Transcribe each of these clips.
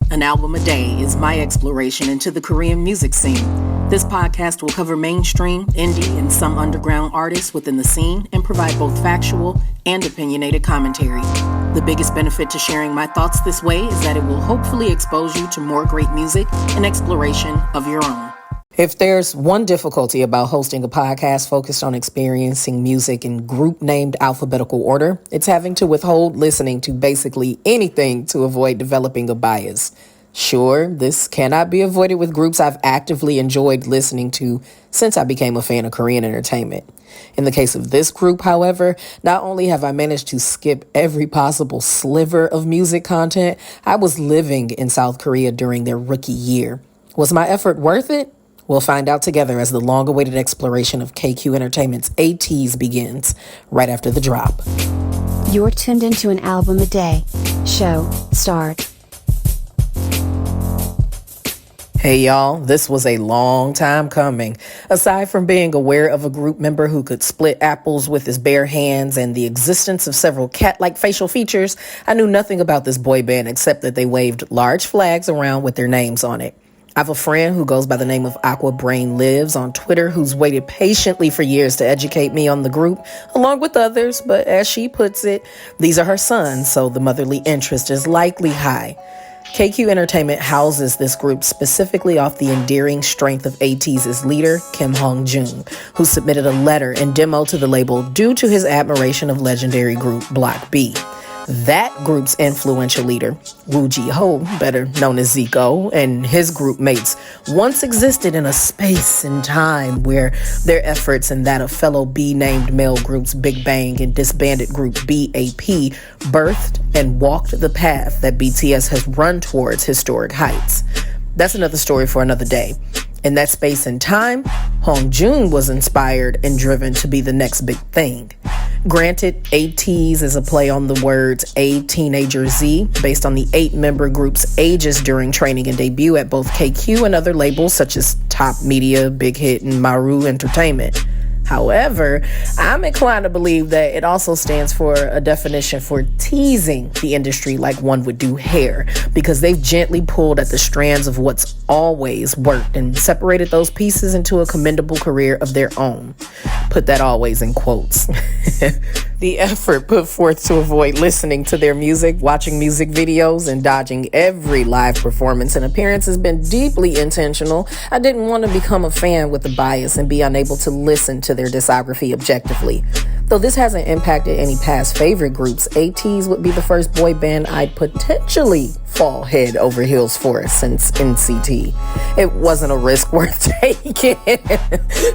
An album a day is my exploration into the Korean music scene. This podcast will cover mainstream, indie, and some underground artists within the scene and provide both factual and opinionated commentary. The biggest benefit to sharing my thoughts this way is that it will hopefully expose you to more great music and exploration of your own. If there's one difficulty about hosting a podcast focused on experiencing music in group-named alphabetical order, it's having to withhold listening to basically anything to avoid developing a bias. Sure, this cannot be avoided with groups I've actively enjoyed listening to since I became a fan of Korean entertainment. In the case of this group, however, not only have I managed to skip every possible sliver of music content, I was living in South Korea during their rookie year. Was my effort worth it? We'll find out together as the long-awaited exploration of KQ Entertainment's ATEEZ begins, right after the drop. You're tuned into an album a day. Show start. Hey y'all, this was a long time coming. Aside from being aware of a group member who could split apples with his bare hands and the existence of several cat-like facial features, I knew nothing about this boy band except that they waved large flags around with their names on it. I have a friend who goes by the name of Aqua Brain Lives on Twitter who's waited patiently for years to educate me on the group, along with others, but as she puts it, these are her sons, so the motherly interest is likely high. KQ Entertainment houses this group specifically off the endearing strength of ATEEZ's leader, Kim Hong-jun, who submitted a letter and demo to the label due to his admiration of legendary group Block B. That group's influential leader, Woo Ji-ho, better known as Zico, and his group mates once existed in a space and time where their efforts and that of fellow B-named male groups Big Bang and disbanded group BAP birthed and walked the path that BTS has run towards historic heights. That's another story for another day. In that space and time, Hong-jun was inspired and driven to be the next big thing. Granted, ATEEZ is a play on the words A Teenager Z, based on the 8-member group's ages during training and debut at both KQ and other labels such as Top Media, Big Hit, and Maru Entertainment. However, I'm inclined to believe that it also stands for a definition for teasing the industry like one would do hair, because they've gently pulled at the strands of what's always worked and separated those pieces into a commendable career of their own. Put that always in quotes. The effort put forth to avoid listening to their music, watching music videos, and dodging every live performance and appearance has been deeply intentional. I didn't want to become a fan with a bias and be unable to listen to their discography objectively. Though this hasn't impacted any past favorite groups, ATEEZ would be the first boy band I'd potentially fall head over heels for since NCT. It wasn't a risk worth taking.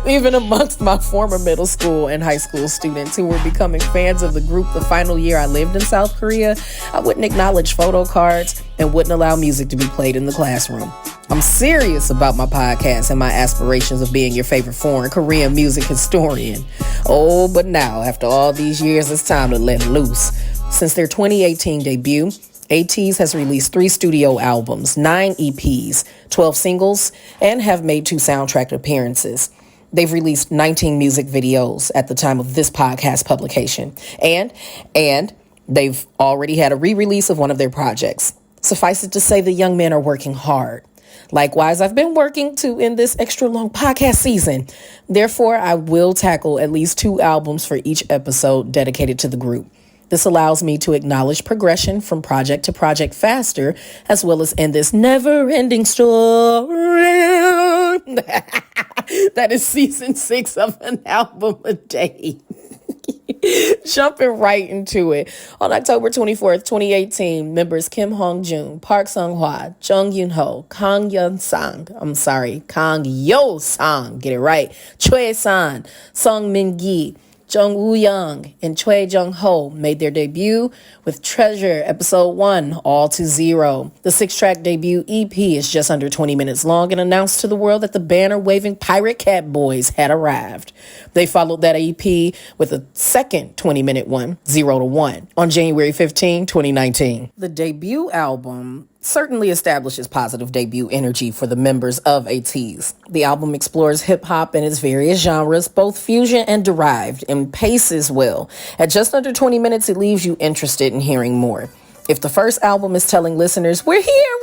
Even amongst my former middle school and high school students who were becoming fans of the group the final year I lived in South Korea, I wouldn't acknowledge photo cards and wouldn't allow music to be played in the classroom. I'm serious about my podcast and my aspirations of being your favorite foreign Korean music historian. Oh, but now, after all these years, it's time to let loose. Since their 2018 debut, ATEEZ has released 3 studio albums, 9 EPs, 12 singles, and have made 2 soundtrack appearances. They've released 19 music videos at the time of this podcast publication, and they've already had a re-release of one of their projects. Suffice it to say, the young men are working hard. Likewise, I've been working to end this extra long podcast season. Therefore, I will tackle at least 2 albums for each episode dedicated to the group. This allows me to acknowledge progression from project to project faster, as well as end this never-ending story. That is season 6 of an album a day. Jumping right into it. On October 24th, 2018, members Kim Hong-jun, Park Sung-hwa, Jung Yoon-ho, Kang Yo-sang, get it right, Choi San, Song Min-gi, Jung Woo-young, and Choi Jung-ho made their debut with Treasure Episode 1, All to Zero. The 6-track debut EP is just under 20 minutes long and announced to the world that the banner-waving Pirate Cat Boys had arrived. They followed that EP with a second 20-minute one, 0 to 1, on January 15, 2019. The debut album certainly establishes positive debut energy for the members of ATEEZ. The album explores hip-hop in its various genres, both fusion and derived, and paces well. At just under 20 minutes, it leaves you interested in hearing more. If the first album is telling listeners, we're here,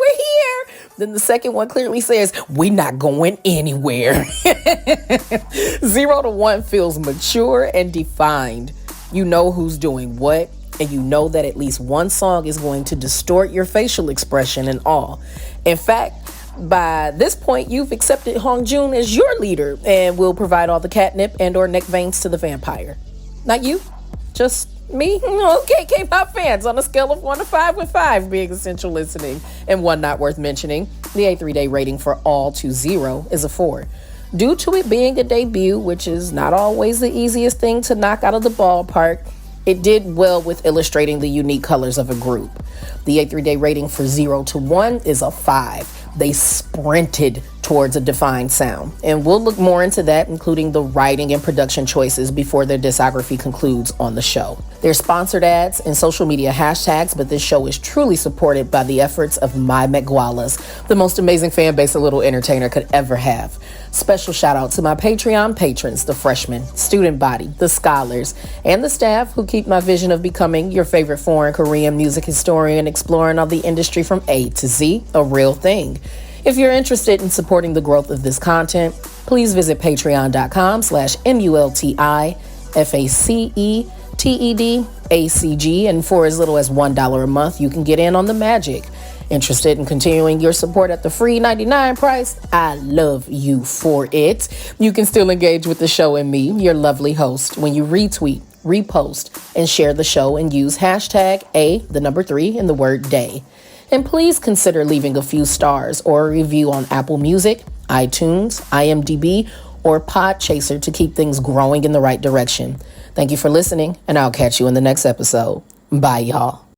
Then the second one clearly says, we're not going anywhere. 0 to 1 feels mature and defined. You know who's doing what, and you know that at least one song is going to distort your facial expression and all. In fact, by this point, you've accepted Hongjoong as your leader and will provide all the catnip and or neck veins to the vampire. Not you, just me. Okay, K-pop fans, on a scale of 1 to 5, with 5 being essential listening and 1 not worth mentioning, the A3-Day rating for All to 0 is a 4. Due to it being a debut, which is not always the easiest thing to knock out of the ballpark, it did well with illustrating the unique colors of a group. The A3-Day rating for 0 to 1 is a 5. They sprinted towards a defined sound, and we'll look more into that, including the writing and production choices, before their discography concludes on the show. There's sponsored ads and social media hashtags, but this show is truly supported by the efforts of my Megwalas, the most amazing fan base a little entertainer could ever have. Special shout out to my Patreon patrons, the freshmen, student body, the scholars, and the staff who keep my vision of becoming your favorite foreign Korean music historian, exploring all the industry from A to Z, a real thing. If you're interested in supporting the growth of this content, please visit patreon.com/MULTIFACETEDACG, and for as little as $1 a month, you can get in on the magic. Interested in continuing your support at the free $99 price? I love you for it. You can still engage with the show and me, your lovely host, when you retweet, repost, and share the show and use hashtag A3 in the word day. And please consider leaving a few stars or a review on Apple Music, iTunes, IMDb, or Podchaser to keep things growing in the right direction. Thank you for listening, and I'll catch you in the next episode. Bye, y'all.